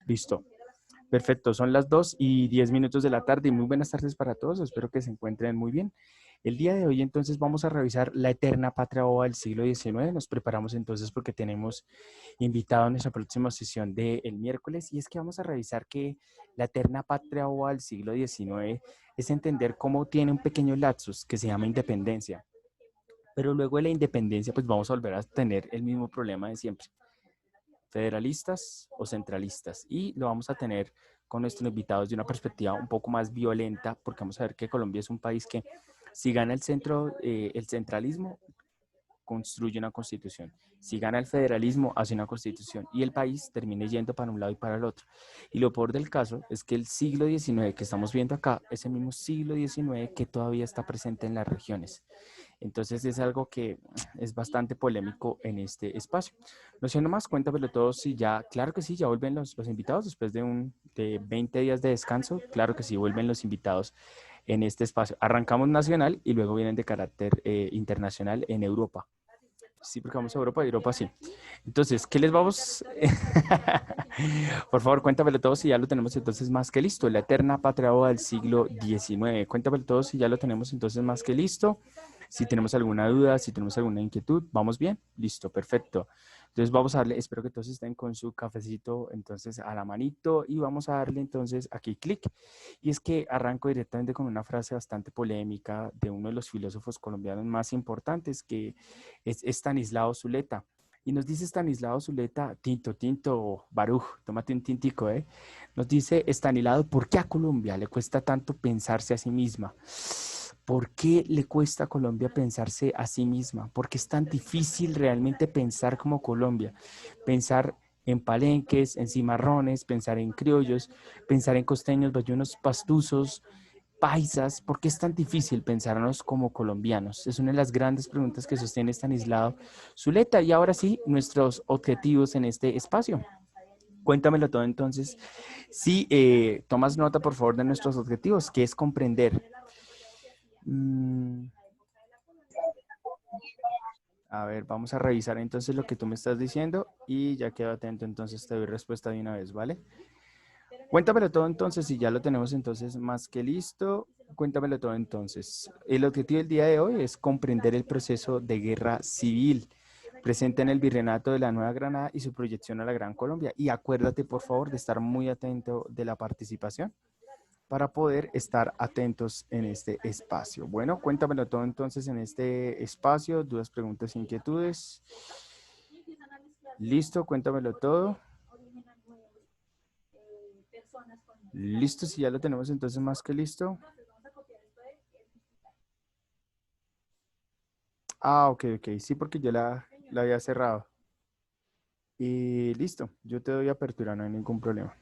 Listo. Perfecto, son las 2:10 de la tarde y muy buenas tardes para todos. Espero que se encuentren muy bien. El día de hoy entonces vamos a revisar la eterna patria boba del siglo XIX. Nos preparamos entonces porque tenemos invitado a nuestra próxima sesión del miércoles y es que vamos a revisar que la eterna patria boba del siglo XIX es entender cómo tiene un pequeño lapsus que se llama independencia. Pero luego de la independencia pues vamos a volver a tener el mismo problema de siempre, federalistas o centralistas, y lo vamos a tener con nuestros invitados de una perspectiva un poco más violenta, porque vamos a ver que Colombia es un país que si gana el centralismo, construye una constitución. Si gana el federalismo, hace una constitución y el país termina yendo para un lado y para el otro. Y lo peor del caso es que el siglo XIX que estamos viendo acá es el mismo siglo XIX que todavía está presente en las regiones. Entonces es algo que es bastante polémico en este espacio. No siendo más, cuéntamelo todo si ya, claro que sí, ya vuelven los invitados después de 20 días de descanso, claro que sí, vuelven los invitados en este espacio. Arrancamos nacional y luego vienen de carácter internacional en Europa. Sí, porque vamos a Europa y Europa sí. Entonces, ¿qué les vamos? Por favor, cuéntamelo todo si ya lo tenemos entonces más que listo. La eterna patria boba del siglo XIX. Cuéntamelo todo si ya lo tenemos entonces más que listo. Si tenemos alguna duda, si tenemos alguna inquietud, ¿vamos bien? Listo, perfecto. Entonces vamos a darle, espero que todos estén con su cafecito entonces a la manito y vamos a darle entonces aquí clic. Y es que arranco directamente con una frase bastante polémica de uno de los filósofos colombianos más importantes, que es Estanislao Zuleta. Y nos dice Estanislao Zuleta, tinto, tinto, Baruch, tómate un tintico, ¿eh? Nos dice Estanislao, ¿por qué a Colombia le cuesta tanto pensarse a sí misma? ¿Por qué le cuesta a Colombia pensarse a sí misma? ¿Por qué es tan difícil realmente pensar como Colombia? Pensar en palenques, en cimarrones, pensar en criollos, pensar en costeños, bayunos, pastuzos, paisas. ¿Por qué es tan difícil pensarnos como colombianos? Es una de las grandes preguntas que sostiene Estanislao Zuleta. Y ahora sí, nuestros objetivos en este espacio. Cuéntamelo todo entonces. Sí, tomas nota por favor de nuestros objetivos, que es comprender. Mm, a ver, vamos a revisar entonces lo que tú me estás diciendo y ya quedo atento, entonces te doy respuesta de una vez, ¿vale? Cuéntamelo todo entonces, si ya lo tenemos entonces más que listo. Cuéntamelo todo entonces. El objetivo del día de hoy es comprender el proceso de guerra civil presente en el Virreinato de la Nueva Granada y su proyección a la Gran Colombia. Y acuérdate, por favor, de estar muy atento de la participación para poder estar atentos en este espacio. Bueno, cuéntamelo todo entonces en este espacio, dudas, preguntas, inquietudes. Listo, cuéntamelo todo. Listo, si ya lo tenemos entonces más que listo. Ah, ok, ok, sí, porque yo la había cerrado. Y listo, yo te doy apertura, no hay ningún problema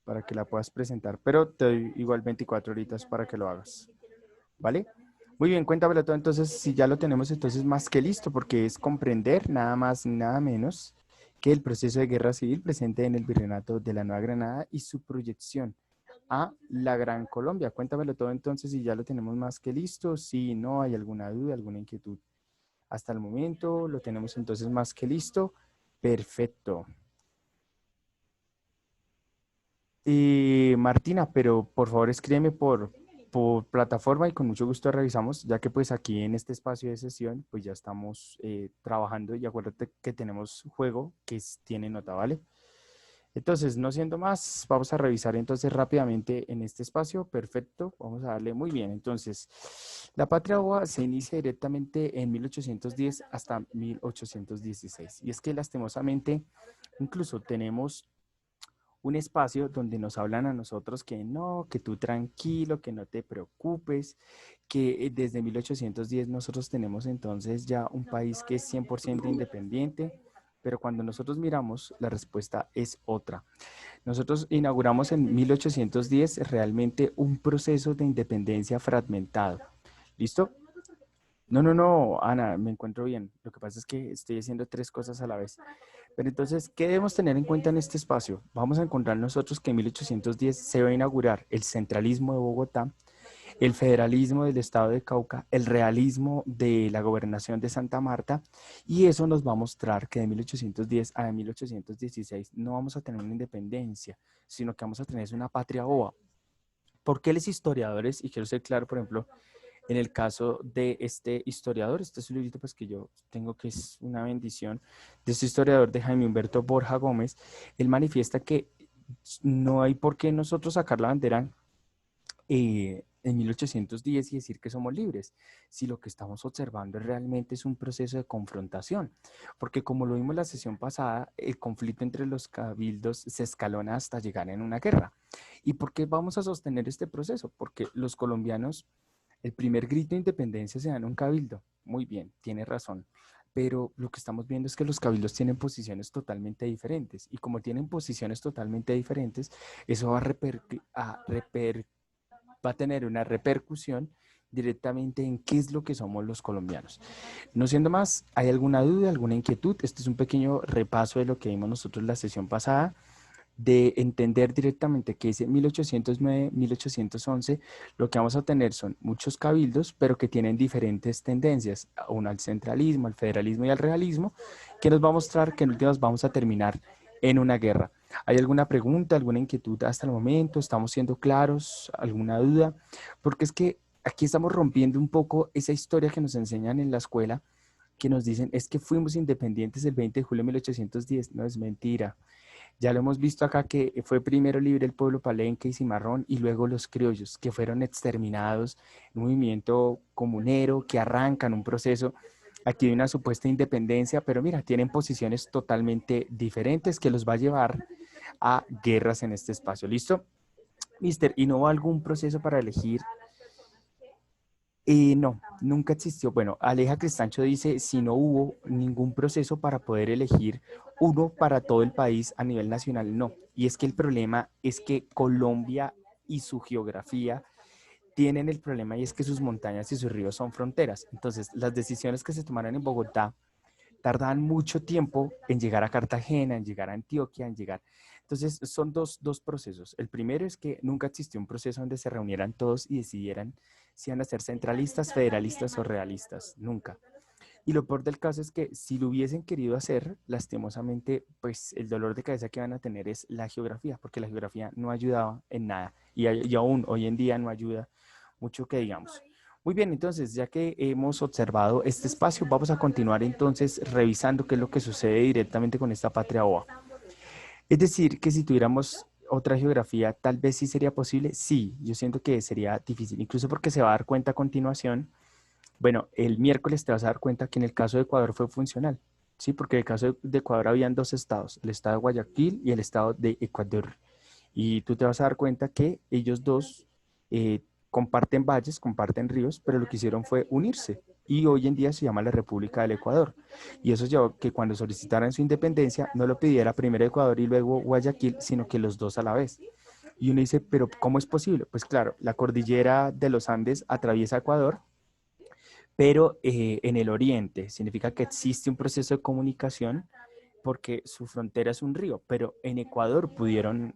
para que la puedas presentar, pero te doy igual 24 horitas para que lo hagas, ¿vale? Muy bien, cuéntamelo todo entonces, si ya lo tenemos entonces más que listo, porque es comprender nada más ni nada menos que el proceso de guerra civil presente en el Virreinato de la Nueva Granada y su proyección a la Gran Colombia. Cuéntamelo todo entonces, si ya lo tenemos más que listo, si no hay alguna duda, alguna inquietud. Hasta el momento lo tenemos entonces más que listo. Perfecto. Martina, pero por favor escríbeme por plataforma y con mucho gusto revisamos, ya que pues aquí en este espacio de sesión pues ya estamos trabajando y acuérdate que tenemos juego que tiene nota, ¿vale? Entonces, no siendo más, vamos a revisar entonces rápidamente en este espacio. Perfecto, vamos a darle muy bien. Entonces, la Patria Boba se inicia directamente en 1810 hasta 1816. Y es que lastimosamente, incluso tenemos un espacio donde nos hablan a nosotros que no, que tú tranquilo, que no te preocupes, que desde 1810 nosotros tenemos entonces ya un país que es 100% independiente, pero cuando nosotros miramos, la respuesta es otra. Nosotros inauguramos en 1810 realmente un proceso de independencia fragmentado. ¿Listo? No, no, no, Ana, me encuentro bien. Lo que pasa es que estoy haciendo tres cosas a la vez. Pero entonces, ¿qué debemos tener en cuenta en este espacio? Vamos a encontrar nosotros que en 1810 se va a inaugurar el centralismo de Bogotá, el federalismo del estado de Cauca, el realismo de la gobernación de Santa Marta, y eso nos va a mostrar que de 1810 a 1816 no vamos a tener una independencia, sino que vamos a tener una patria boba. ¿Por qué los historiadores, y quiero ser claro, por ejemplo, en el caso de este historiador, este es un librito pues, que yo tengo que es una bendición, de este historiador de Jaime Humberto Borja Gómez, él manifiesta que no hay por qué nosotros sacar la bandera en 1810 y decir que somos libres, si lo que estamos observando realmente es un proceso de confrontación, porque como lo vimos en la sesión pasada, el conflicto entre los cabildos se escalona hasta llegar en una guerra. ¿Y por qué vamos a sostener este proceso? Porque los colombianos, el primer grito de independencia se da en un cabildo. Muy bien, tiene razón. Pero lo que estamos viendo es que los cabildos tienen posiciones totalmente diferentes. Y como tienen posiciones totalmente diferentes, eso va a tener una repercusión directamente en qué es lo que somos los colombianos. No siendo más, ¿hay alguna duda, alguna inquietud? Este es un pequeño repaso de lo que vimos nosotros la sesión pasada, de entender directamente que ese 1809, 1811, lo que vamos a tener son muchos cabildos, pero que tienen diferentes tendencias, uno al centralismo, al federalismo y al realismo, que nos va a mostrar que en últimas vamos a terminar en una guerra. ¿Hay alguna pregunta, alguna inquietud hasta el momento? ¿Estamos siendo claros? ¿Alguna duda? Porque es que aquí estamos rompiendo un poco esa historia que nos enseñan en la escuela, que nos dicen, es que fuimos independientes el 20 de julio de 1810. No, es mentira. Ya lo hemos visto acá que fue primero libre el pueblo palenque y cimarrón y luego los criollos que fueron exterminados, un movimiento comunero que arrancan un proceso aquí de una supuesta independencia, pero mira, tienen posiciones totalmente diferentes que los va a llevar a guerras en este espacio. ¿Listo? Mister, ¿y no hubo algún proceso para elegir? No, nunca existió. Bueno, Aleja Cristancho dice, si no hubo ningún proceso para poder elegir uno para todo el país a nivel nacional, no. Y es que el problema es que Colombia y su geografía tienen el problema y es que sus montañas y sus ríos son fronteras. Entonces, las decisiones que se tomaron en Bogotá tardaban mucho tiempo en llegar a Cartagena, en llegar a Antioquia, en llegar. Entonces, son dos procesos. El primero es que nunca existió un proceso donde se reunieran todos y decidieran si iban a ser centralistas, federalistas o realistas. Nunca. Y lo peor del caso es que si lo hubiesen querido hacer, lastimosamente, pues el dolor de cabeza que van a tener es la geografía, porque la geografía no ayudaba en nada y aún hoy en día no ayuda mucho que digamos. Muy bien, entonces, ya que hemos observado este espacio, vamos a continuar entonces revisando qué es lo que sucede directamente con esta patria boba. Es decir, que si tuviéramos otra geografía, tal vez sí sería posible. Sí, yo siento que sería difícil, incluso porque se va a dar cuenta a continuación. Bueno, el miércoles te vas a dar cuenta que en el caso de Ecuador fue funcional, ¿sí? Porque en el caso de Ecuador habían dos estados, el estado de Guayaquil y el estado de Ecuador. Y tú te vas a dar cuenta que ellos dos comparten valles, comparten ríos, pero lo que hicieron fue unirse. Y hoy en día se llama la República del Ecuador. Y eso llevó que cuando solicitaran su independencia, no lo pidiera primero Ecuador y luego Guayaquil, sino que los dos a la vez. Y uno dice, pero ¿cómo es posible? Pues claro, la cordillera de los Andes atraviesa Ecuador, pero en el oriente significa que existe un proceso de comunicación porque su frontera es un río, pero en Ecuador pudieron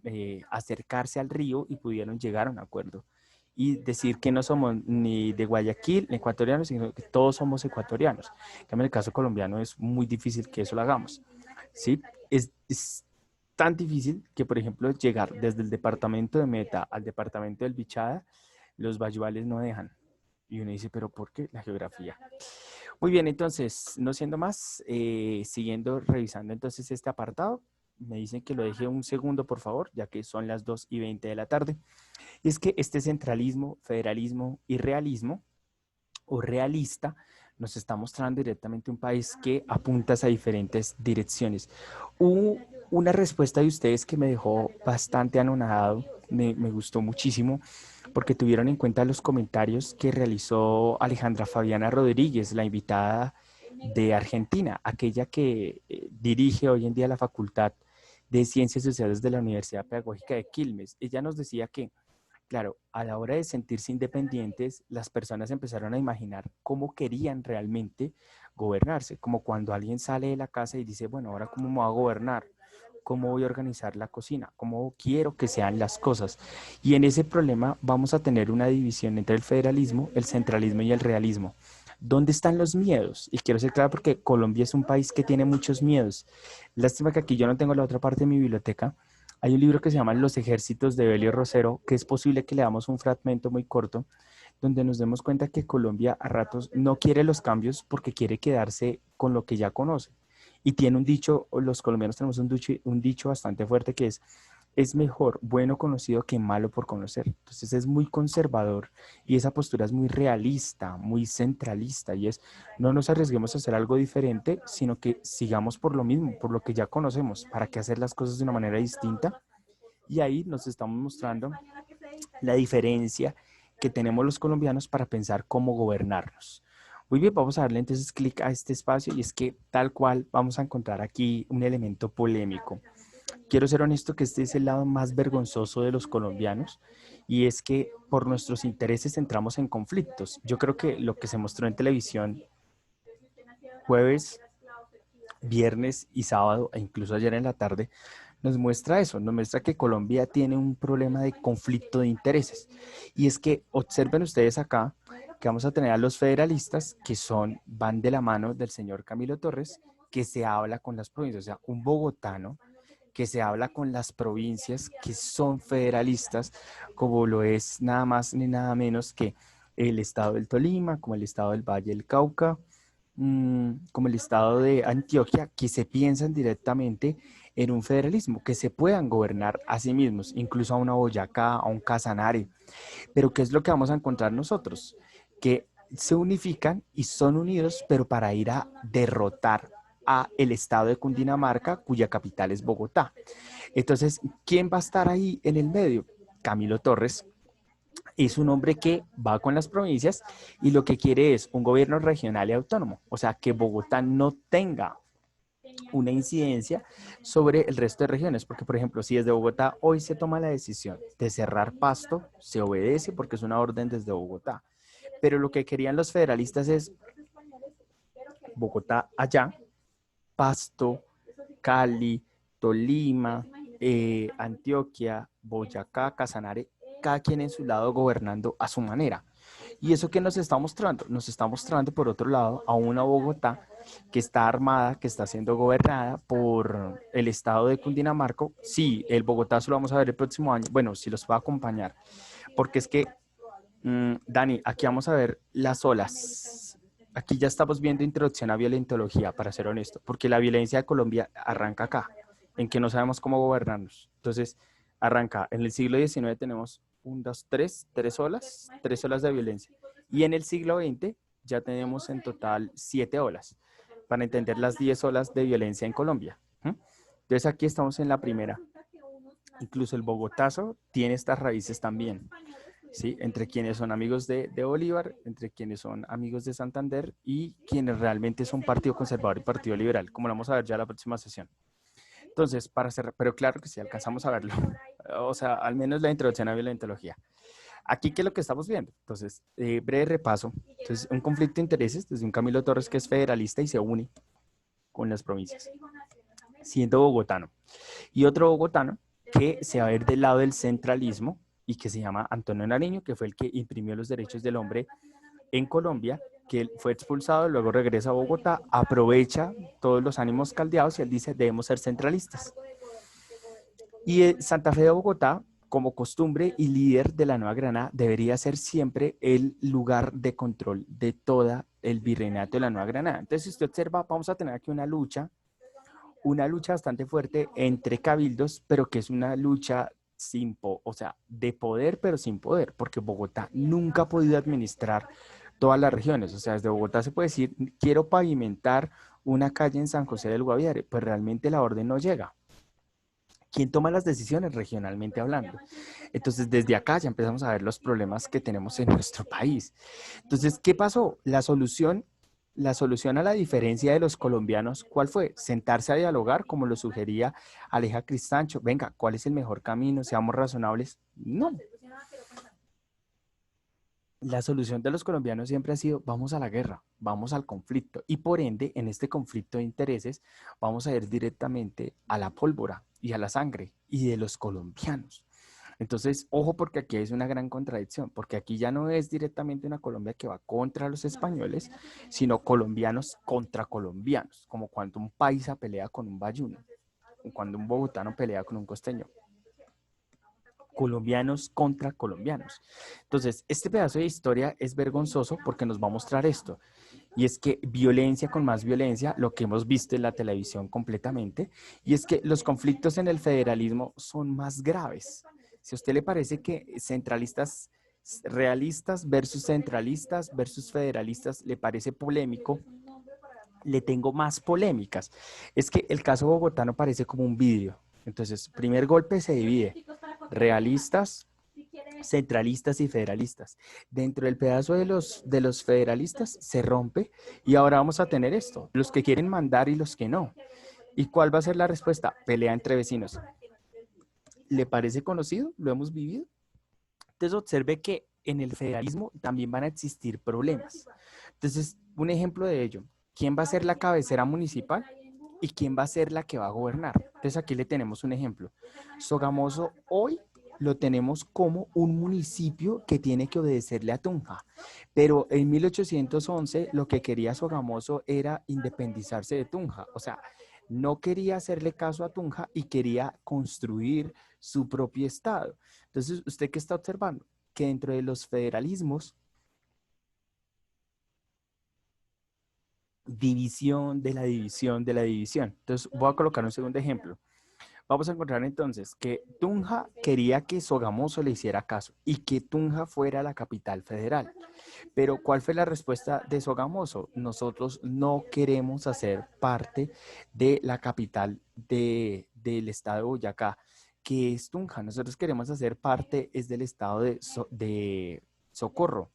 acercarse al río y pudieron llegar a un acuerdo y decir que no somos ni de Guayaquil, ni ecuatorianos, sino que todos somos ecuatorianos. En el caso colombiano es muy difícil que eso lo hagamos, ¿sí? Es tan difícil que, por ejemplo, llegar desde el departamento de Meta al departamento del Bichada, los bayuales no dejan. Y uno dice, ¿pero por qué? La geografía. Muy bien, entonces, no siendo más, siguiendo revisando entonces este apartado, me dicen que lo deje un segundo, por favor, ya que son las 2:20 de la tarde. Y es que este centralismo, federalismo y realismo, o realista, nos está mostrando directamente un país que apunta a diferentes direcciones. Hubo una respuesta de ustedes que me dejó bastante anonadado, me gustó muchísimo, porque tuvieron en cuenta los comentarios que realizó Alejandra Fabiana Rodríguez, la invitada de Argentina, aquella que dirige hoy en día la Facultad de Ciencias Sociales de la Universidad Pedagógica de Quilmes. Ella nos decía que, claro, a la hora de sentirse independientes, las personas empezaron a imaginar cómo querían realmente gobernarse, como cuando alguien sale de la casa y dice, bueno, ahora cómo me voy a gobernar. cómo voy a organizar la cocina, cómo quiero que sean las cosas. Y en ese problema vamos a tener una división entre el federalismo, el centralismo y el realismo. ¿Dónde están los miedos? Y quiero ser claro porque Colombia es un país que tiene muchos miedos. Lástima que aquí yo no tengo la otra parte de mi biblioteca. Hay un libro que se llama Los ejércitos de Belio Rosero, que es posible que le damos un fragmento muy corto, donde nos demos cuenta que Colombia a ratos no quiere los cambios porque quiere quedarse con lo que ya conoce. Y tiene un dicho, los colombianos tenemos un dicho bastante fuerte que es mejor bueno conocido que malo por conocer. Entonces es muy conservador y esa postura es muy realista, muy centralista y es no nos arriesguemos a hacer algo diferente, sino que sigamos por lo mismo, por lo que ya conocemos, para que hacer las cosas de una manera distinta. Y ahí nos estamos mostrando la diferencia que tenemos los colombianos para pensar cómo gobernarnos. Muy bien, vamos a darle entonces clic a este espacio y es que tal cual vamos a encontrar aquí un elemento polémico. Quiero ser honesto que este es el lado más vergonzoso de los colombianos y es que por nuestros intereses entramos en conflictos. Yo creo que lo que se mostró en televisión jueves, viernes y sábado e incluso ayer en la tarde nos muestra eso, nos muestra que Colombia tiene un problema de conflicto de intereses. Y es que observen ustedes acá que vamos a tener a los federalistas que van de la mano del señor Camilo Torres, que se habla con las provincias, o sea, un bogotano que se habla con las provincias que son federalistas, como lo es nada más ni nada menos que el estado del Tolima, como el estado del Valle del Cauca, como el estado de Antioquia, que se piensan directamente en un federalismo, que se puedan gobernar a sí mismos, incluso a una Boyacá, a un Casanare. Pero ¿qué es lo que vamos a encontrar nosotros? Que se unifican y son unidos, pero para ir a derrotar a el estado de Cundinamarca, cuya capital es Bogotá. Entonces, ¿quién va a estar ahí en el medio? Camilo Torres es un hombre que va con las provincias y lo que quiere es un gobierno regional y autónomo, o sea, que Bogotá no tenga una incidencia sobre el resto de regiones, porque por ejemplo, si desde Bogotá hoy se toma la decisión de cerrar Pasto, se obedece porque es una orden desde Bogotá, pero lo que querían los federalistas es Bogotá allá, Pasto, Cali, Tolima, Antioquia, Boyacá, Casanare, cada quien en su lado gobernando a su manera. ¿Y eso qué nos está mostrando? Nos está mostrando, por otro lado, a una Bogotá que está armada, que está siendo gobernada por el estado de Cundinamarca. Sí, el Bogotá lo vamos a ver el próximo año. Bueno, si los va a acompañar. Porque es que, Dani, aquí vamos a ver las olas. Aquí ya estamos viendo introducción a violentología, para ser honesto, porque la violencia de Colombia arranca acá, en que no sabemos cómo gobernarnos. Entonces, arranca. En el siglo XIX tenemos tres olas de violencia. Y en el siglo XX ya tenemos en total 7 olas, para entender las 10 olas de violencia en Colombia. Entonces aquí estamos en la primera. Incluso el Bogotazo tiene estas raíces también. ¿Sí? Entre quienes son amigos de Bolívar, entre quienes son amigos de Santander y quienes realmente son Partido Conservador y Partido Liberal, como lo vamos a ver ya en la próxima sesión. Entonces, para cerrar, pero claro que sí, alcanzamos a verlo. O sea, al menos la introducción a violentología. Aquí, ¿qué es lo que estamos viendo? Entonces, breve repaso. Entonces, un conflicto de intereses desde un Camilo Torres que es federalista y se une con las provincias, siendo bogotano. Y otro bogotano que se va a ver del lado del centralismo y que se llama Antonio Nariño, que fue el que imprimió los derechos del hombre en Colombia, que él fue expulsado, luego regresa a Bogotá, aprovecha todos los ánimos caldeados y él dice, debemos ser centralistas. Y Santa Fe de Bogotá, como costumbre y líder de la Nueva Granada, debería ser siempre el lugar de control de toda el virreinato de la Nueva Granada. Entonces, si usted observa, vamos a tener aquí una lucha bastante fuerte entre cabildos, pero que es una lucha o sea, de poder, pero sin poder, porque Bogotá nunca ha podido administrar todas las regiones. O sea, desde Bogotá se puede decir, quiero pavimentar una calle en San José del Guaviare, pues realmente la orden no llega. ¿Quién toma las decisiones regionalmente hablando? Entonces, desde acá ya empezamos a ver los problemas que tenemos en nuestro país. Entonces, ¿qué pasó? La solución a la diferencia de los colombianos, ¿cuál fue? Sentarse a dialogar, como lo sugería Aleja Cristancho. Venga, ¿cuál es el mejor camino? Seamos razonables. No. la solución de los colombianos siempre ha sido, vamos a la guerra, vamos al conflicto. Y por ende, en este conflicto de intereses, vamos a ir directamente a la pólvora y a la sangre y de los colombianos. Entonces, ojo porque aquí es una gran contradicción, porque aquí ya no es directamente una Colombia que va contra los españoles, sino colombianos contra colombianos, como cuando un paisa pelea con un bayuno, o cuando un bogotano pelea con un costeño. Colombianos contra colombianos. Entonces, este pedazo de historia es vergonzoso porque nos va a mostrar esto. Y es que violencia con más violencia, lo que hemos visto en la televisión completamente, y es que los conflictos en el federalismo son más graves. Si a usted le parece que centralistas, realistas versus federalistas le parece polémico, le tengo más polémicas. Es que el caso bogotano parece como un vídeo. Entonces, primer golpe se divide. Realistas, centralistas y federalistas. Dentro del pedazo de los federalistas se rompe y ahora vamos a tener esto, los que quieren mandar y los que no. ¿Y cuál va a ser la respuesta? Pelea entre vecinos. ¿Le parece conocido? ¿Lo hemos vivido? Entonces observe que en el federalismo también van a existir problemas. Entonces, un ejemplo de ello, ¿quién va a ser la cabecera municipal y quién va a ser la que va a gobernar? Entonces aquí le tenemos un ejemplo. Sogamoso hoy lo tenemos como un municipio que tiene que obedecerle a Tunja, pero en 1811 lo que quería Sogamoso era independizarse de Tunja, o sea, no quería hacerle caso a Tunja y quería construir su propio estado. Entonces, ¿usted qué está observando? Que dentro de los federalismos, división de la división de la división. Entonces, voy a colocar un segundo ejemplo. Vamos a encontrar entonces que Tunja quería que Sogamoso le hiciera caso y que Tunja fuera la capital federal. Pero ¿cuál fue la respuesta de Sogamoso? Nosotros no queremos hacer parte de la capital del estado de Boyacá, que es Tunja. Nosotros queremos hacer parte es del estado de Socorro.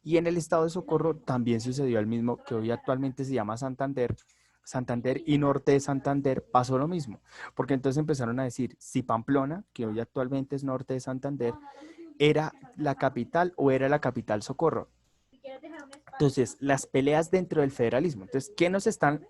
Y en el estado de Socorro también sucedió el mismo que hoy actualmente se llama Santander. Santander y norte de Santander pasó lo mismo, porque entonces empezaron a decir si Pamplona, que hoy actualmente es norte de Santander, era la capital o era la capital Socorro. Entonces, las peleas dentro del federalismo. Entonces, ¿qué nos están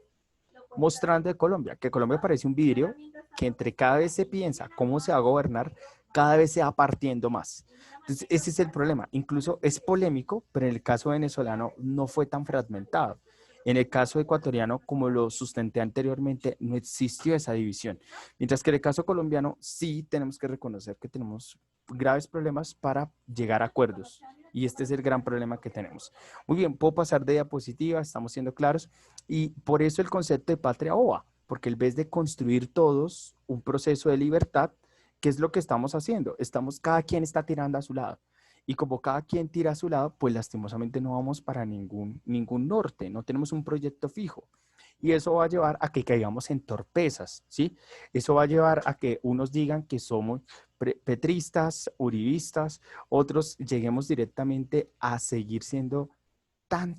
mostrando de Colombia? Que Colombia parece un vidrio que entre cada vez se piensa cómo se va a gobernar, cada vez se va partiendo más. Entonces, ese es el problema. Incluso es polémico, pero en el caso venezolano no fue tan fragmentado. En el caso ecuatoriano, como lo sustenté anteriormente, no existió esa división. Mientras que en el caso colombiano, sí tenemos que reconocer que tenemos graves problemas para llegar a acuerdos. Y este es el gran problema que tenemos. Muy bien, puedo pasar de diapositiva, estamos siendo claros. Y por eso el concepto de patria ova, porque en vez de construir todos un proceso de libertad, ¿qué es lo que estamos haciendo? Cada quien está tirando a su lado. Y como cada quien tira a su lado, pues lastimosamente no vamos para ningún norte, no tenemos un proyecto fijo. Y eso va a llevar a que caigamos en torpezas, ¿sí? Eso va a llevar a que unos digan que somos petristas, uribistas, otros lleguemos directamente a seguir siendo tan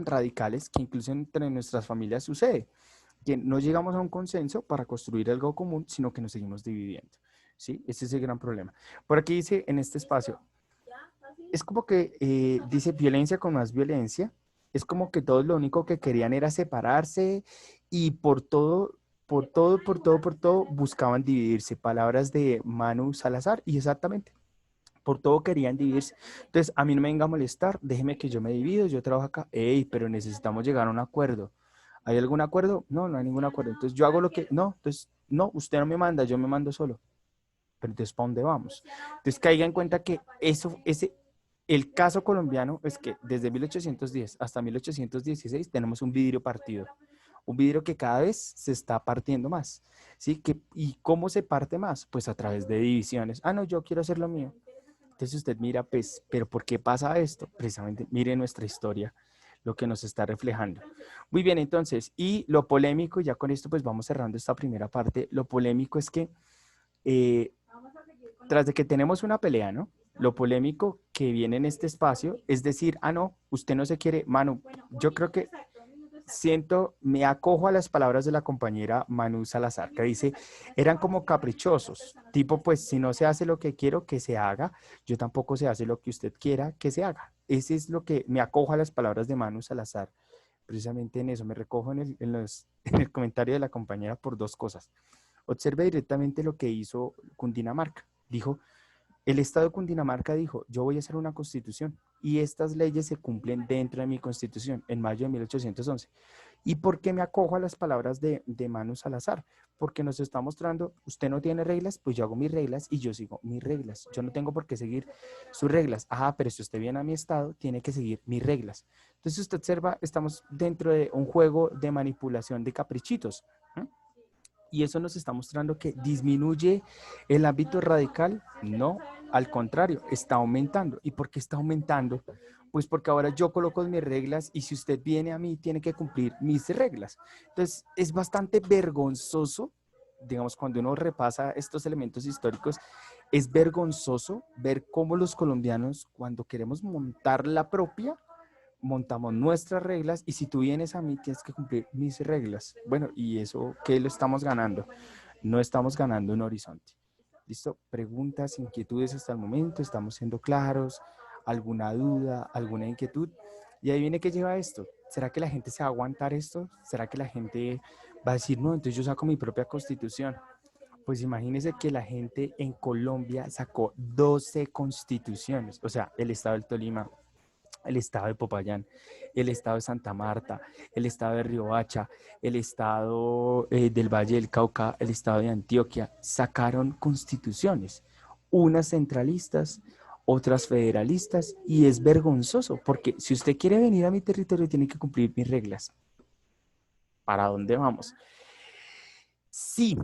radicales que incluso entre nuestras familias sucede, que no llegamos a un consenso para construir algo común, sino que nos seguimos dividiendo, ¿sí? Ese es el gran problema. Por aquí dice en este espacio, es como que dice violencia con más violencia, es como que todos lo único que querían era separarse y por todo buscaban dividirse. Palabras de Manu Salazar y exactamente. Por todo querían dividirse. Entonces, a mí no me venga a molestar, déjeme que yo me divido, yo trabajo acá. Ey, pero necesitamos llegar a un acuerdo. ¿Hay algún acuerdo? No, no hay ningún acuerdo. Entonces, yo hago lo que... No, entonces, no, usted no me manda, yo me mando solo. Pero entonces, ¿para dónde vamos? Entonces, caiga en cuenta que el caso colombiano es que desde 1810 hasta 1816 tenemos un vidrio partido. Un vidrio que cada vez se está partiendo más. ¿Sí? ¿Y cómo se parte más? Pues a través de divisiones. Ah, no, yo quiero hacer lo mío. Entonces usted mira, pues, pero ¿por qué pasa esto? Precisamente, mire nuestra historia, lo que nos está reflejando. Muy bien, entonces, y lo polémico, ya con esto pues vamos cerrando esta primera parte, lo polémico es que eh, tras de que tenemos una pelea, ¿no? Lo polémico que viene en este espacio es decir, ah, no, usted no se quiere, mano, yo creo que me acojo a las palabras de la compañera Manu Salazar, que dice, eran como caprichosos, tipo, pues si no se hace lo que quiero que se haga, yo tampoco se hace lo que usted quiera que se haga. Ese es lo que me acojo a las palabras de Manu Salazar. Precisamente en eso, me recojo en el comentario de la compañera por dos cosas. Observe directamente lo que hizo Cundinamarca. Dijo, el Estado de Cundinamarca dijo, yo voy a hacer una constitución y estas leyes se cumplen dentro de mi constitución en mayo de 1811. ¿Y por qué me acojo a las palabras de Manu Salazar? Porque nos está mostrando, usted no tiene reglas, pues yo hago mis reglas y yo sigo mis reglas. Yo no tengo por qué seguir sus reglas. Ajá, pero si usted viene a mi estado, tiene que seguir mis reglas. Entonces usted observa, estamos dentro de un juego de manipulación de caprichitos. ¿Eh? Y eso nos está mostrando que disminuye el ámbito radical. No, al contrario, está aumentando. ¿Y por qué está aumentando? Pues porque ahora yo coloco mis reglas y si usted viene a mí, tiene que cumplir mis reglas. Entonces, es bastante vergonzoso, digamos, cuando uno repasa estos elementos históricos, es vergonzoso ver cómo los colombianos, cuando queremos montar la propia, montamos nuestras reglas y si tú vienes a mí tienes que cumplir mis reglas. Bueno, y eso, ¿qué lo estamos ganando? No estamos ganando un horizonte. ¿Listo? Preguntas, inquietudes hasta el momento, estamos siendo claros, alguna duda, alguna inquietud. Y ahí viene que lleva esto. ¿Será que la gente se va a aguantar esto? ¿Será que la gente va a decir, no, entonces yo saco mi propia constitución? Pues imagínense que la gente en Colombia sacó 12 constituciones, o sea, el estado del Tolima, el estado de Popayán, el estado de Santa Marta, el estado de Riohacha, el estado del Valle del Cauca, el estado de Antioquia, sacaron constituciones, unas centralistas, otras federalistas, y es vergonzoso, porque si usted quiere venir a mi territorio, tiene que cumplir mis reglas. ¿Para dónde vamos? Sí,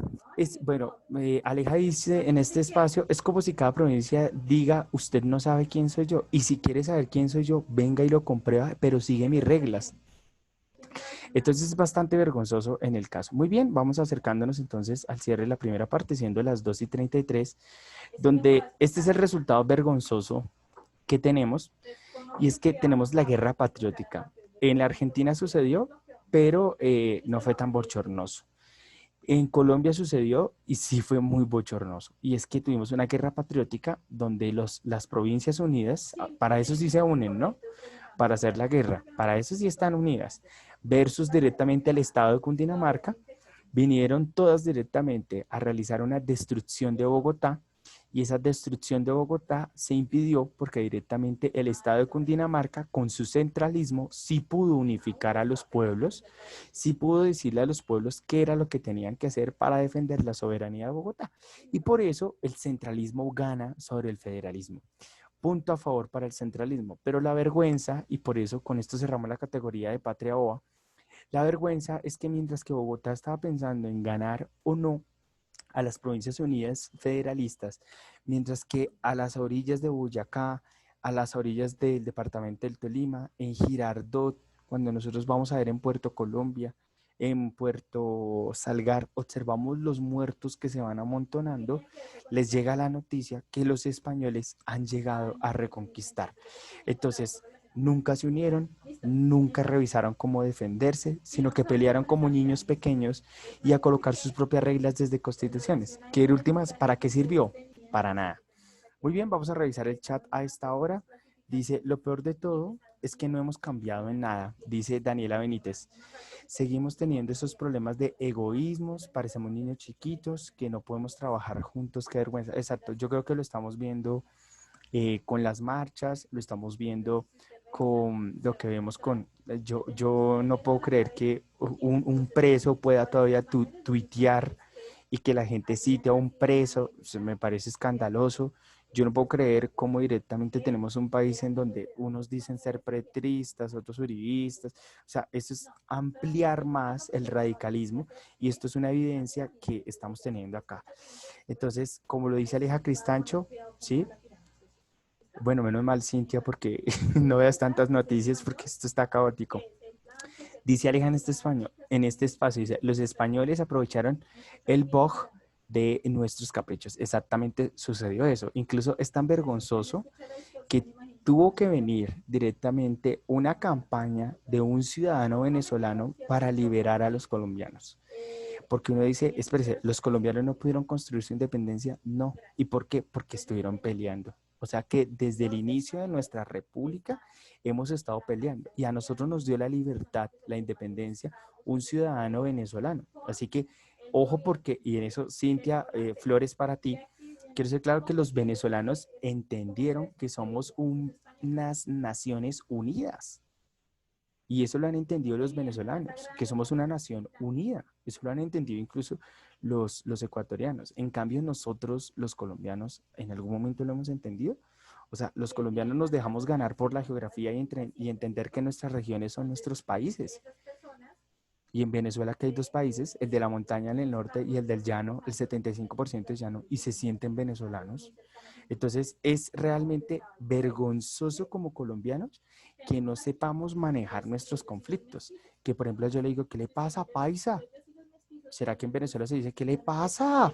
bueno, Aleja dice en este espacio, es como si cada provincia diga, usted no sabe quién soy yo, y si quiere saber quién soy yo, venga y lo comprueba, pero sigue mis reglas. Entonces es bastante vergonzoso en el caso. Muy bien, vamos acercándonos entonces al cierre de la primera parte, siendo las 2:33, donde este es el resultado vergonzoso que tenemos, y es que tenemos la guerra patriótica. En la Argentina sucedió, pero no fue tan bochornoso. En Colombia sucedió y sí fue muy bochornoso. Y es que tuvimos una guerra patriótica donde las provincias unidas, para eso sí se unen, ¿no? Para hacer la guerra, para eso sí están unidas, versus directamente al estado de Cundinamarca, vinieron todas directamente a realizar una destrucción de Bogotá y esa destrucción de Bogotá se impidió porque directamente el estado de Cundinamarca con su centralismo sí pudo unificar a los pueblos, sí pudo decirle a los pueblos qué era lo que tenían que hacer para defender la soberanía de Bogotá y por eso el centralismo gana sobre el federalismo. Punto a favor para el centralismo, pero la vergüenza, y por eso con esto cerramos la categoría de patria boba, la vergüenza es que mientras que Bogotá estaba pensando en ganar o no a las Provincias Unidas Federalistas, mientras que a las orillas de Boyacá, a las orillas del departamento del Tolima, en Girardot, cuando nosotros vamos a ver en Puerto Colombia, en Puerto Salgar, observamos los muertos que se van amontonando, les llega la noticia que los españoles han llegado a reconquistar. Entonces, nunca se unieron, nunca revisaron cómo defenderse, sino que pelearon como niños pequeños y a colocar sus propias reglas desde constituciones. ¿Qué en últimas? ¿Para qué sirvió? Para nada. Muy bien, vamos a revisar el chat a esta hora. Dice, lo peor de todo es que no hemos cambiado en nada, dice Daniela Benítez. Seguimos teniendo esos problemas de egoísmos, parecemos niños chiquitos, que no podemos trabajar juntos, qué vergüenza. Exacto, yo creo que lo estamos viendo con las marchas, lo estamos viendo con lo que vemos con, yo no puedo creer que un preso pueda todavía tuitear y que la gente cite a un preso, me parece escandaloso. Yo no puedo creer cómo directamente tenemos un país en donde unos dicen ser pretristas, otros uribistas. O sea, esto es ampliar más el radicalismo y esto es una evidencia que estamos teniendo acá. Entonces, como lo dice Aleja Cristancho, ¿sí? Bueno, menos mal, Cintia, porque no veas tantas noticias porque esto está caótico. Dice Aleja en este espacio, dice, los españoles aprovecharon el bug de nuestros caprichos. Exactamente sucedió eso. Incluso es tan vergonzoso que tuvo que venir directamente una campaña de un ciudadano venezolano para liberar a los colombianos. Porque uno dice, espérese, ¿los colombianos no pudieron construir su independencia? No. ¿Y por qué? Porque estuvieron peleando. O sea que desde el inicio de nuestra república hemos estado peleando y a nosotros nos dio la libertad, la independencia, un ciudadano venezolano. Así que, ojo porque, y en eso, Cintia, flores para ti, quiero ser claro que los venezolanos entendieron que somos unas naciones unidas. Y eso lo han entendido los venezolanos, que somos una nación unida. Eso lo han entendido incluso los ecuatorianos. En cambio, nosotros, los colombianos, ¿en algún momento lo hemos entendido? O sea, los colombianos nos dejamos ganar por la geografía y entender que nuestras regiones son nuestros países. Y en Venezuela que hay dos países, el de la montaña en el norte y el del llano, el 75% es llano, y se sienten venezolanos. Entonces es realmente vergonzoso como colombianos que no sepamos manejar nuestros conflictos. Que por ejemplo yo le digo, ¿qué le pasa, paisa? ¿Será que en Venezuela se dice, ¿qué le pasa?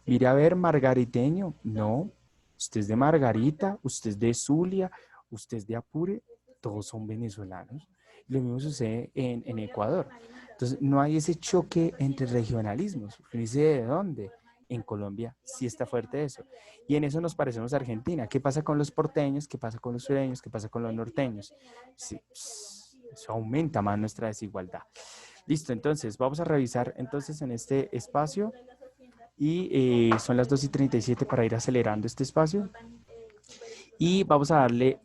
Mire a ver, margariteño. No, usted es de Margarita, usted es de Zulia, usted es de Apure, todos son venezolanos. Lo mismo sucede en Ecuador. Entonces, no hay ese choque entre regionalismos. Dice, ¿de dónde? En Colombia sí está fuerte eso. Y en eso nos parecemos a Argentina. ¿Qué pasa con los porteños? ¿Qué pasa con los sureños? ¿Qué pasa con los norteños? Sí, eso aumenta más nuestra desigualdad. Listo, entonces vamos a revisar entonces en este espacio y son las 2:37 para ir acelerando este espacio. Y vamos a darle,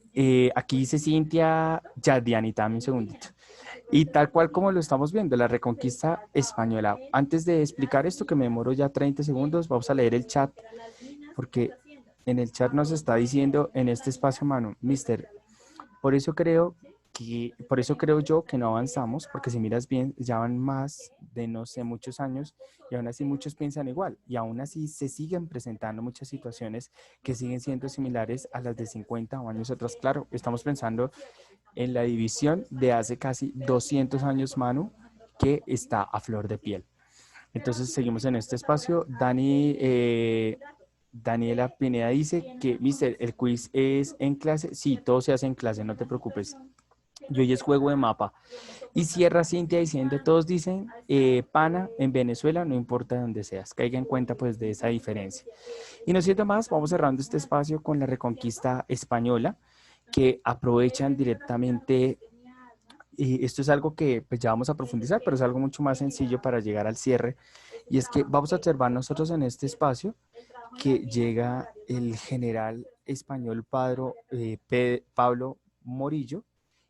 aquí dice Cintia, ya Dianita, dame un segundito. Y tal cual como lo estamos viendo, la reconquista española. Antes de explicar esto, que me demoro ya 30 segundos, vamos a leer el chat, porque en el chat nos está diciendo en este espacio, mano, mister, por eso creo por eso creo yo que no avanzamos, porque si miras bien, ya van más de, no sé, muchos años y aún así muchos piensan igual y aún así se siguen presentando muchas situaciones que siguen siendo similares a las de 50 años atrás. Claro, estamos pensando en la división de hace casi 200 años, Manu, que está a flor de piel. Entonces seguimos en este espacio. Daniela Pineda dice que, mister, ¿el quiz es en clase? Sí, todo se hace en clase, no te preocupes. Yo hoy es juego de mapa. Y cierra Cintia diciendo, todos dicen, pana, en Venezuela, no importa dónde seas. Caiga en cuenta pues de esa diferencia. Y no siento más, vamos cerrando este espacio con la reconquista española, que aprovechan directamente, y esto es algo que pues ya vamos a profundizar, pero es algo mucho más sencillo para llegar al cierre. Y es que vamos a observar nosotros en este espacio que llega el general español Pablo Morillo,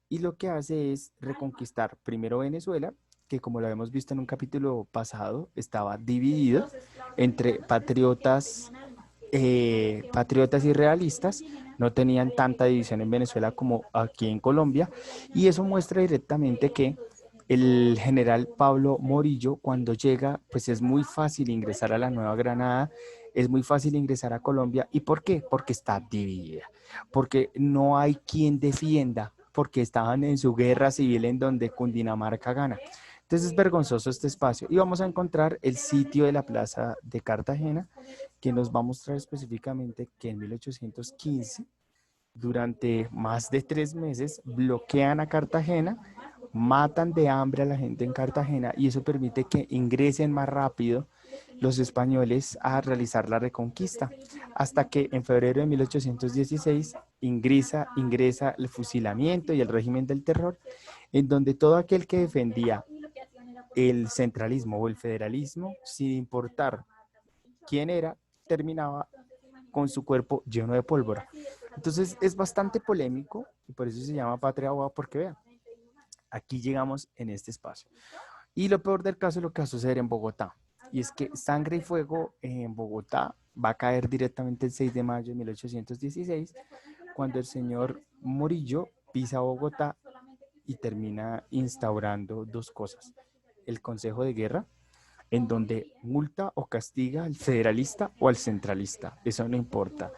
y lo que hace es reconquistar primero Venezuela, que como lo habíamos visto en un capítulo pasado, estaba dividido entre patriotas y realistas. No tenían tanta división en Venezuela como aquí en Colombia, y eso muestra directamente que el general Pablo Morillo, cuando llega, pues es muy fácil ingresar a la Nueva Granada, es muy fácil ingresar a Colombia. ¿Y por qué? Porque está dividida, porque no hay quien defienda, porque estaban en su guerra civil en donde Cundinamarca gana. Entonces es vergonzoso este espacio. Y vamos a encontrar el sitio de la Plaza de Cartagena, que nos va a mostrar específicamente que en 1815, durante más de 3 meses, bloquean a Cartagena, matan de hambre a la gente en Cartagena, y eso permite que ingresen más rápido los españoles a realizar la reconquista, hasta que en febrero de 1816 ingresa el fusilamiento y el régimen del terror, en donde todo aquel que defendía el centralismo o el federalismo, sin importar quién era, terminaba con su cuerpo lleno de pólvora. Entonces es bastante polémico y por eso se llama Patria Boba, porque vean, aquí llegamos en este espacio. Y lo peor del caso es lo que va a suceder en Bogotá. Y es que sangre y fuego en Bogotá va a caer directamente el 6 de mayo de 1816, cuando el señor Morillo pisa Bogotá y termina instaurando dos cosas: el Consejo de Guerra, en donde multa o castiga al federalista o al centralista, eso no importa,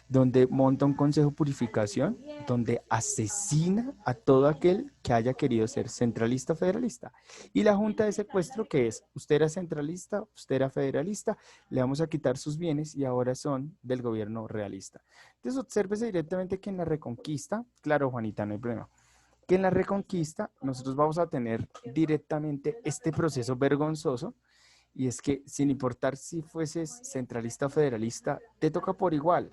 donde monta un consejo de purificación, donde asesina a todo aquel que haya querido ser centralista o federalista. Y la junta de secuestro, que es, usted era centralista, usted era federalista, le vamos a quitar sus bienes y ahora son del gobierno realista. Entonces, obsérvese directamente que en la Reconquista, claro, Juanita, no hay problema, que en la Reconquista nosotros vamos a tener directamente este proceso vergonzoso, y es que sin importar si fueses centralista o federalista, te toca por igual.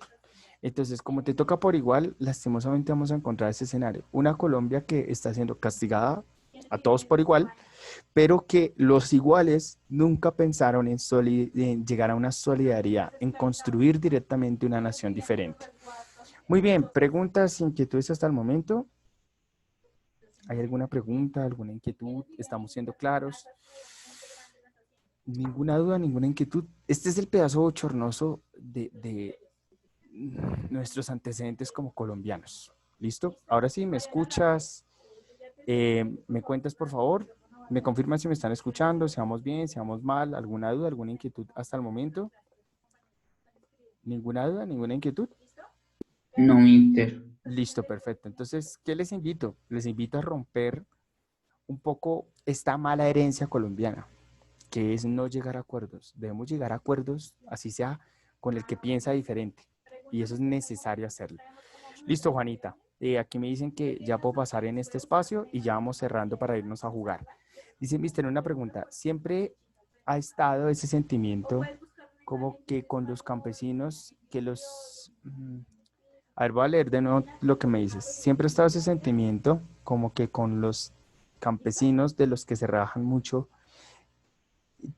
Entonces, como te toca por igual, lastimosamente vamos a encontrar ese escenario. Una Colombia que está siendo castigada a todos por igual, pero que los iguales nunca pensaron en llegar a una solidaridad, en construir directamente una nación diferente. Muy bien, preguntas, inquietudes hasta el momento. ¿Hay alguna pregunta, alguna inquietud? ¿Estamos siendo claros? Ninguna duda, ninguna inquietud. Este es el pedazo bochornoso de nuestros antecedentes como colombianos. ¿Listo? Ahora sí, ¿me escuchas? ¿Me cuentas, por favor? ¿Me confirman si me están escuchando? ¿Si vamos bien? ¿Si vamos mal? ¿Alguna duda, alguna inquietud hasta el momento? ¿Ninguna duda, ninguna inquietud? No, Mister. Listo, perfecto. Entonces, ¿qué les invito? Les invito a romper un poco esta mala herencia colombiana, que es no llegar a acuerdos. Debemos llegar a acuerdos, así sea con el que piensa diferente. Y eso es necesario hacerlo. Listo, Juanita. Aquí me dicen que ya puedo pasar en este espacio y ya vamos cerrando para irnos a jugar. Dice Mister, una pregunta. ¿Siempre ha estado ese sentimiento como que con los campesinos, que los... A ver, voy a leer de nuevo lo que me dices. Siempre ha estado ese sentimiento como que con los campesinos de los que se rebajan mucho,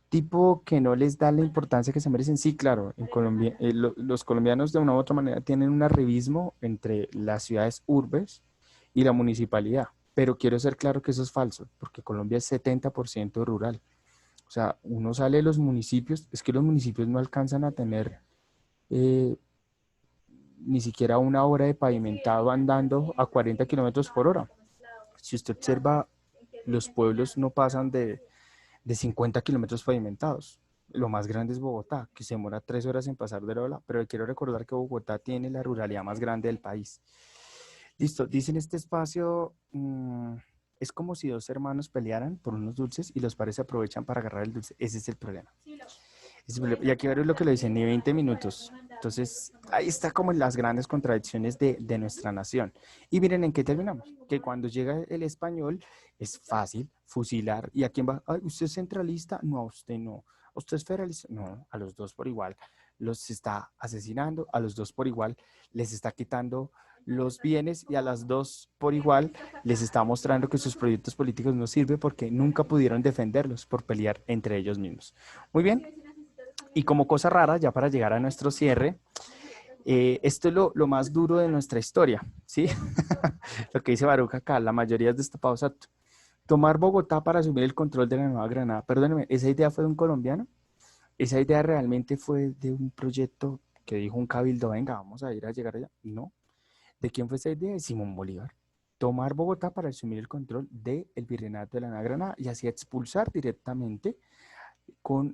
tipo que no les da la importancia que se merecen. Sí, claro, en Colombia, los colombianos de una u otra manera tienen un arribismo entre las ciudades urbes y la municipalidad, pero quiero ser claro que eso es falso, porque Colombia es 70% rural. O sea, uno sale de los municipios, es que los municipios no alcanzan a tener eh, ni siquiera una hora de pavimentado andando a 40 kilómetros por hora. Si usted observa, los pueblos no pasan de 50 kilómetros pavimentados. Lo más grande es Bogotá, que se demora 3 horas en pasar de la ola, pero quiero recordar que Bogotá tiene la ruralidad más grande del país. Listo, dice en este espacio, es como si dos hermanos pelearan por unos dulces y los padres se aprovechan para agarrar el dulce. Ese es el problema. Y aquí ver lo que lo dicen, ni 20 minutos. Entonces, ahí está como las grandes contradicciones de nuestra nación. Y miren en qué terminamos. Que cuando llega el español es fácil fusilar. ¿Y a quién va? Ay, ¿usted es centralista? No, a usted no. ¿Usted es federalista? No, a los dos por igual. Los está asesinando, a los dos por igual. Les está quitando los bienes y a las dos por igual les está mostrando que sus proyectos políticos no sirven porque nunca pudieron defenderlos por pelear entre ellos mismos. Muy bien. Y como cosa rara, ya para llegar a nuestro cierre, esto es lo más duro de nuestra historia, ¿sí? Lo que dice Baruch acá, la mayoría es destapado. O sea, tomar Bogotá para asumir el control de la Nueva Granada. Perdóneme, ¿esa idea fue de un colombiano? ¿Esa idea realmente fue de un proyecto que dijo un cabildo, venga, vamos a ir a llegar allá? No. ¿De quién fue esa idea? De Simón Bolívar. Tomar Bogotá para asumir el control del virreinato de la Nueva Granada y así expulsar directamente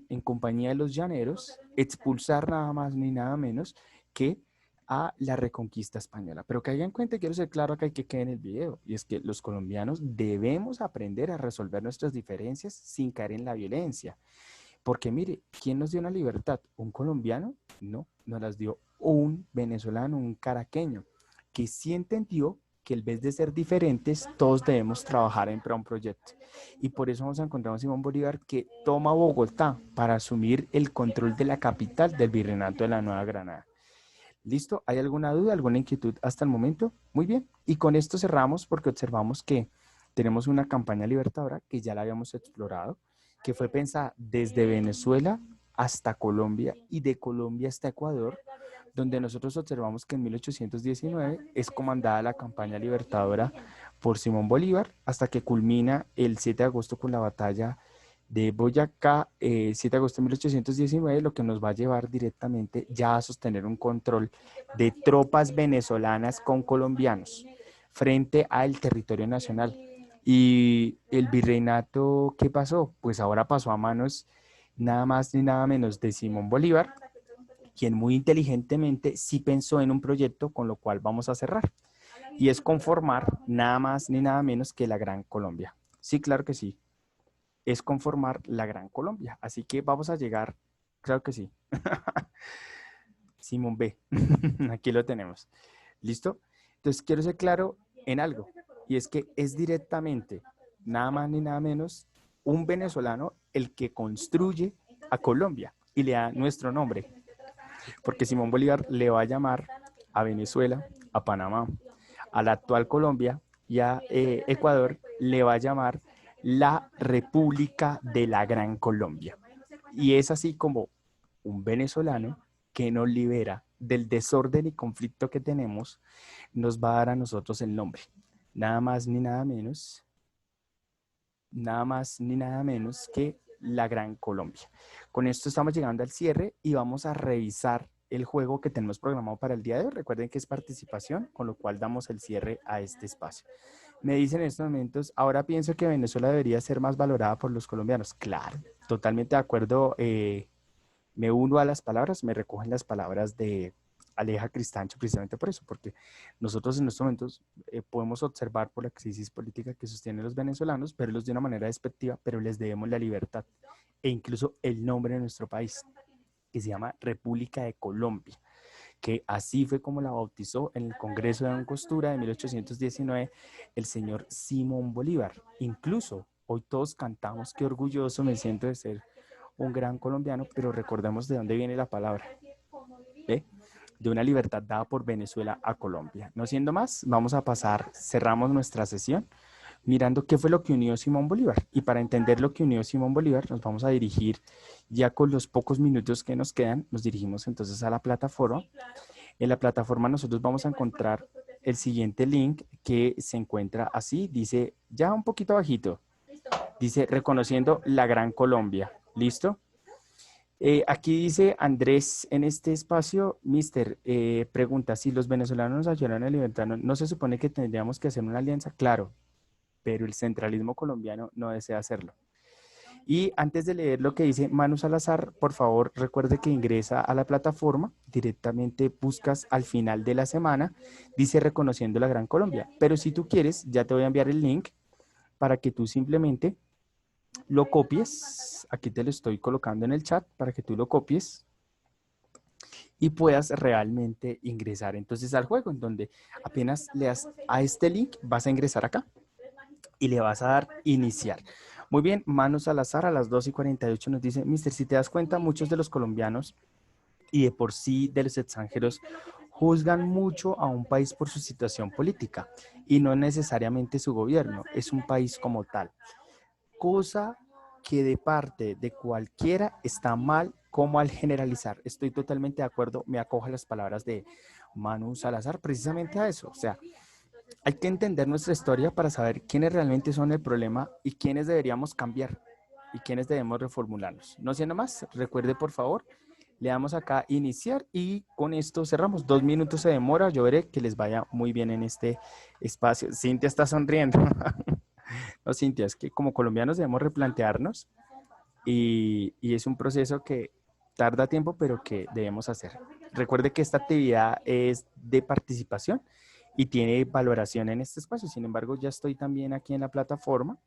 en compañía de los llaneros, expulsar nada más ni nada menos que a la reconquista española. Pero que hagan en cuenta, quiero ser claro acá y que quede en el video, y es que los colombianos debemos aprender a resolver nuestras diferencias sin caer en la violencia. Porque mire, ¿quién nos dio una libertad? ¿Un colombiano? No, nos las dio un venezolano, un caraqueño, que sí entendió que en vez de ser diferentes, todos debemos trabajar en pro un proyecto. Y por eso vamos a encontrar a Simón Bolívar que toma Bogotá para asumir el control de la capital del virreinato de la Nueva Granada. ¿Listo? ¿Hay alguna duda, alguna inquietud hasta el momento? Muy bien. Y con esto cerramos porque observamos que tenemos una campaña libertadora que ya la habíamos explorado, que fue pensada desde Venezuela hasta Colombia y de Colombia hasta Ecuador, donde nosotros observamos que en 1819 es comandada la campaña libertadora por Simón Bolívar hasta que culmina el 7 de agosto con la batalla de Boyacá, 7 de agosto de 1819, lo que nos va a llevar directamente ya a sostener un control de tropas venezolanas con colombianos frente al territorio nacional. Y el virreinato, ¿qué pasó? Pues ahora pasó a manos nada más ni nada menos de Simón Bolívar, quien muy inteligentemente sí pensó en un proyecto con lo cual vamos a cerrar. Y es conformar nada más ni nada menos que la Gran Colombia. Sí, claro que sí. Es conformar la Gran Colombia. Así que vamos a llegar, claro que sí. Simón B. Aquí lo tenemos. ¿Listo? Entonces quiero ser claro en algo. Y es que es directamente, nada más ni nada menos, un venezolano el que construye a Colombia y le da nuestro nombre. Porque Simón Bolívar le va a llamar a Venezuela, a Panamá, a la actual Colombia y a Ecuador le va a llamar la República de la Gran Colombia. Y es así como un venezolano que nos libera del desorden y conflicto que tenemos, nos va a dar a nosotros el nombre. Nada más ni nada menos, nada más ni nada menos que la Gran Colombia. Con esto estamos llegando al cierre y vamos a revisar el juego que tenemos programado para el día de hoy. Recuerden que es participación, con lo cual damos el cierre a este espacio. Me dicen en estos momentos, ahora pienso que Venezuela debería ser más valorada por los colombianos. Claro, totalmente de acuerdo. Me uno a las palabras, me recogen las palabras de Aleja Cristancho precisamente por eso, porque nosotros en estos momentos podemos observar por la crisis política que sostienen los venezolanos, verlos de una manera despectiva, pero les debemos la libertad e incluso el nombre de nuestro país, que se llama República de Colombia, que así fue como la bautizó en el Congreso de Angostura de 1819 el señor Simón Bolívar. Incluso hoy todos cantamos, qué orgulloso me siento de ser un gran colombiano, pero recordemos de dónde viene la palabra, ¿ve? De una libertad dada por Venezuela a Colombia. No siendo más, vamos a pasar, cerramos nuestra sesión mirando qué fue lo que unió Simón Bolívar. Y para entender lo que unió Simón Bolívar, nos vamos a dirigir, ya con los pocos minutos que nos quedan, nos dirigimos entonces a la plataforma. En la plataforma nosotros vamos a encontrar el siguiente link que se encuentra así, dice ya un poquito bajito, dice reconociendo la Gran Colombia. ¿Listo? Aquí dice Andrés en este espacio, Mister, pregunta, si los venezolanos nos ayudaron a libertarnos, ¿no se supone que tendríamos que hacer una alianza? Claro, pero el centralismo colombiano no desea hacerlo. Y antes de leer lo que dice Manu Salazar, por favor, recuerde que ingresa a la plataforma, directamente buscas al final de la semana, dice reconociendo la Gran Colombia. Pero si tú quieres, ya te voy a enviar el link para que tú simplemente lo copies. Aquí te lo estoy colocando en el chat para que tú lo copies y puedas realmente ingresar entonces al juego, en donde apenas le das a este link, vas a ingresar acá y le vas a dar iniciar. Muy bien, Manu Salazar a las 2:48 nos dice, Mister, si te das cuenta, muchos de los colombianos y de por sí de los extranjeros juzgan mucho a un país por su situación política y no necesariamente su gobierno, es un país como tal. Cosa que de parte de cualquiera está mal como al generalizar. Estoy totalmente de acuerdo, me acojo a las palabras de Manu Salazar precisamente a eso. O sea, hay que entender nuestra historia para saber quiénes realmente son el problema y quiénes deberíamos cambiar y quiénes debemos reformularnos. No siendo más, recuerde por favor, le damos acá iniciar y con esto cerramos. 2 minutos se demora, yo veré que les vaya muy bien en este espacio. Cintia está sonriendo. No, Cintia, es que como colombianos debemos replantearnos y es un proceso que tarda tiempo, pero que debemos hacer. Recuerde que esta actividad es de participación y tiene valoración en este espacio. Sin embargo, ya estoy también aquí en la plataforma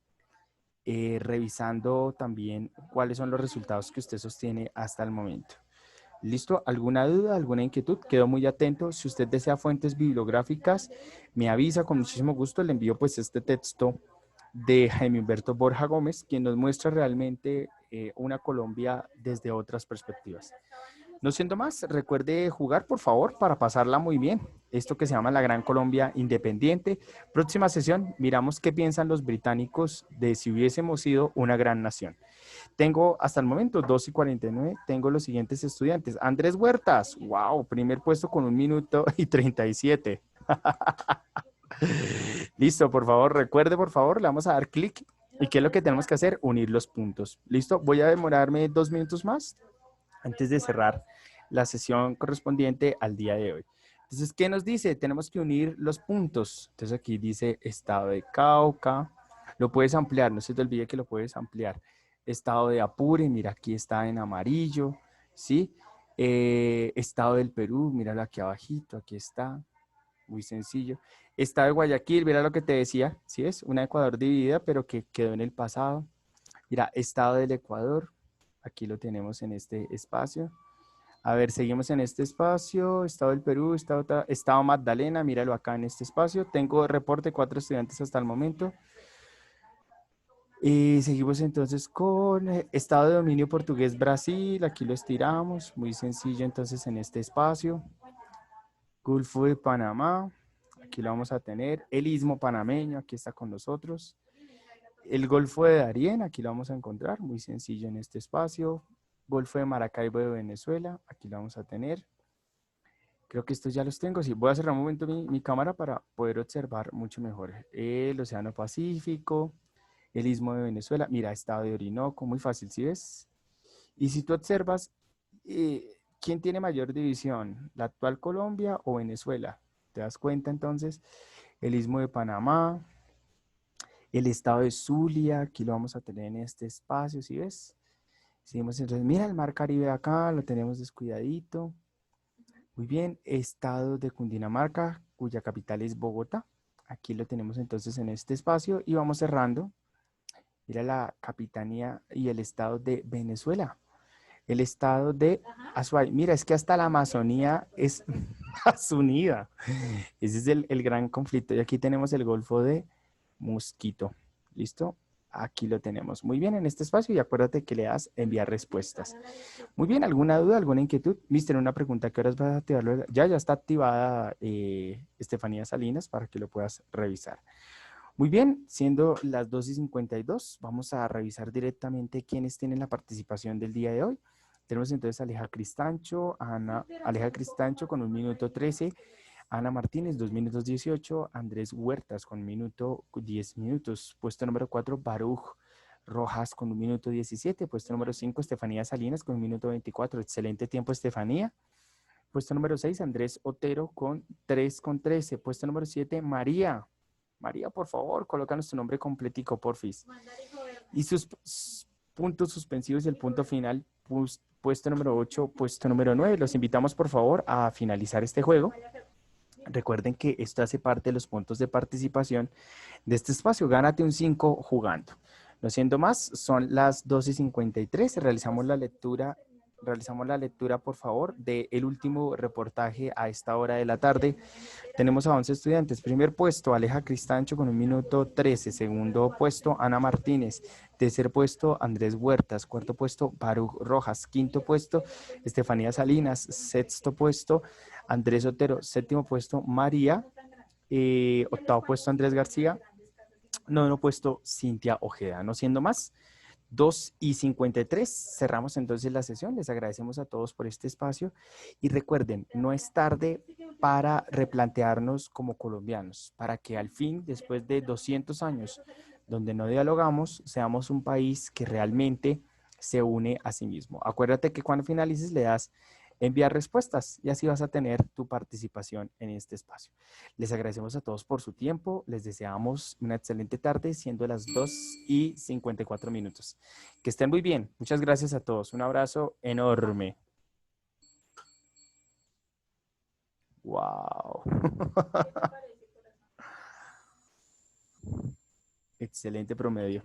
revisando también cuáles son los resultados que usted sostiene hasta el momento. ¿Listo? ¿Alguna duda, alguna inquietud? Quedo muy atento. Si usted desea fuentes bibliográficas, me avisa con muchísimo gusto. Le envío pues este texto de Jaime Humberto Borja Gómez, quien nos muestra realmente una Colombia desde otras perspectivas. No siendo más, recuerde jugar, por favor, para pasarla muy bien. Esto que se llama la Gran Colombia Independiente. Próxima sesión, miramos qué piensan los británicos de si hubiésemos sido una gran nación. Tengo hasta el momento 2:49. Tengo los siguientes estudiantes. Andrés Huertas, wow, primer puesto con 1 minuto y 37. Listo, por favor, recuerde, por favor, le vamos a dar clic. ¿Y qué es lo que tenemos que hacer? Unir los puntos. Listo, voy a demorarme 2 minutos más antes de cerrar la sesión correspondiente al día de hoy. Entonces, ¿qué nos dice? Tenemos que unir los puntos. Entonces, aquí dice Estado de Cauca. Lo puedes ampliar, no se te olvide que lo puedes ampliar. Estado de Apure, mira, aquí está en amarillo, ¿sí? Estado del Perú, míralo aquí abajito, aquí está, muy sencillo. Estado de Guayaquil, mira lo que te decía, ¿sí es? Una Ecuador dividida, pero que quedó en el pasado. Mira, Estado del Ecuador, aquí lo tenemos en este espacio. A ver, seguimos en este espacio, Estado del Perú, Estado Magdalena, míralo acá en este espacio. Tengo reporte, 4 estudiantes hasta el momento. Y seguimos entonces con Estado de Dominio Portugués Brasil, aquí lo estiramos, muy sencillo entonces en este espacio. Golfo de Panamá, aquí lo vamos a tener. El Istmo Panameño, aquí está con nosotros. El Golfo de Darién, aquí lo vamos a encontrar, muy sencillo en este espacio. Golfo de Maracaibo de Venezuela, aquí lo vamos a tener. Creo que estos ya los tengo. Sí, voy a cerrar un momento mi cámara para poder observar mucho mejor. El Océano Pacífico, el Istmo de Venezuela. Mira, Estado de Orinoco, muy fácil, ¿sí ves? Y si tú observas, ¿quién tiene mayor división? ¿La actual Colombia o Venezuela? ¿Te das cuenta entonces? El Istmo de Panamá, el Estado de Zulia, aquí lo vamos a tener en este espacio, ¿sí ves? Seguimos entonces, mira el Mar Caribe acá, lo tenemos descuidadito. Muy bien, Estado de Cundinamarca, cuya capital es Bogotá. Aquí lo tenemos entonces en este espacio y vamos cerrando. Mira la capitanía y el estado de Venezuela. El estado de Azuay. Mira, es que hasta la Amazonía es más unida. Ese es el gran conflicto. Y aquí tenemos el Golfo de Mosquito. ¿Listo? Aquí lo tenemos. Muy bien en este espacio y acuérdate que le das enviar respuestas. Muy bien, ¿alguna duda, alguna inquietud? Mister, una pregunta, ¿qué horas vas a activarlo? Ya está activada Estefanía Salinas para que lo puedas revisar. Muy bien, siendo las 2:52, vamos a revisar directamente quiénes tienen la participación del día de hoy. Tenemos entonces a Aleja Cristancho, Aleja Cristancho con 1 minuto 13, Ana Martínez 2 minutos 18, Andrés Huertas con 1 minuto 10 minutos, puesto número 4, Baruch Rojas con 1 minuto 17, puesto número 5, Estefanía Salinas con 1 minuto 24, excelente tiempo Estefanía. Puesto número 6, Andrés Otero con 3:13, puesto número 7, María. María, por favor, colócanos tu nombre completico, porfis. Y sus puntos suspensivos y el punto final, puesto número 8, puesto número 9. Los invitamos, por favor, a finalizar este juego. Recuerden que esto hace parte de los puntos de participación de este espacio. Gánate un 5 jugando. No siendo más, son las 2:53. Realizamos la lectura, por favor, del último reportaje a esta hora de la tarde. Tenemos a 11 estudiantes. Primer puesto, Aleja Cristancho con 1 minuto 13. Segundo puesto, Ana Martínez. Tercer puesto, Andrés Huertas. Cuarto puesto, Baruch Rojas. Quinto puesto, Estefanía Salinas. Sexto puesto, Andrés Otero. Séptimo puesto, María. Octavo puesto, Andrés García. Noveno puesto, Cintia Ojeda. No siendo más, 2:53. Cerramos entonces la sesión. Les agradecemos a todos por este espacio. Y recuerden, no es tarde para replantearnos como colombianos, para que al fin, después de 200 años donde no dialogamos, seamos un país que realmente se une a sí mismo. Acuérdate que cuando finalices le das enviar respuestas y así vas a tener tu participación en este espacio. Les agradecemos a todos por su tiempo, les deseamos una excelente tarde, siendo las 2:54. Que estén muy bien. Muchas gracias a todos. Un abrazo enorme. Wow. Excelente promedio.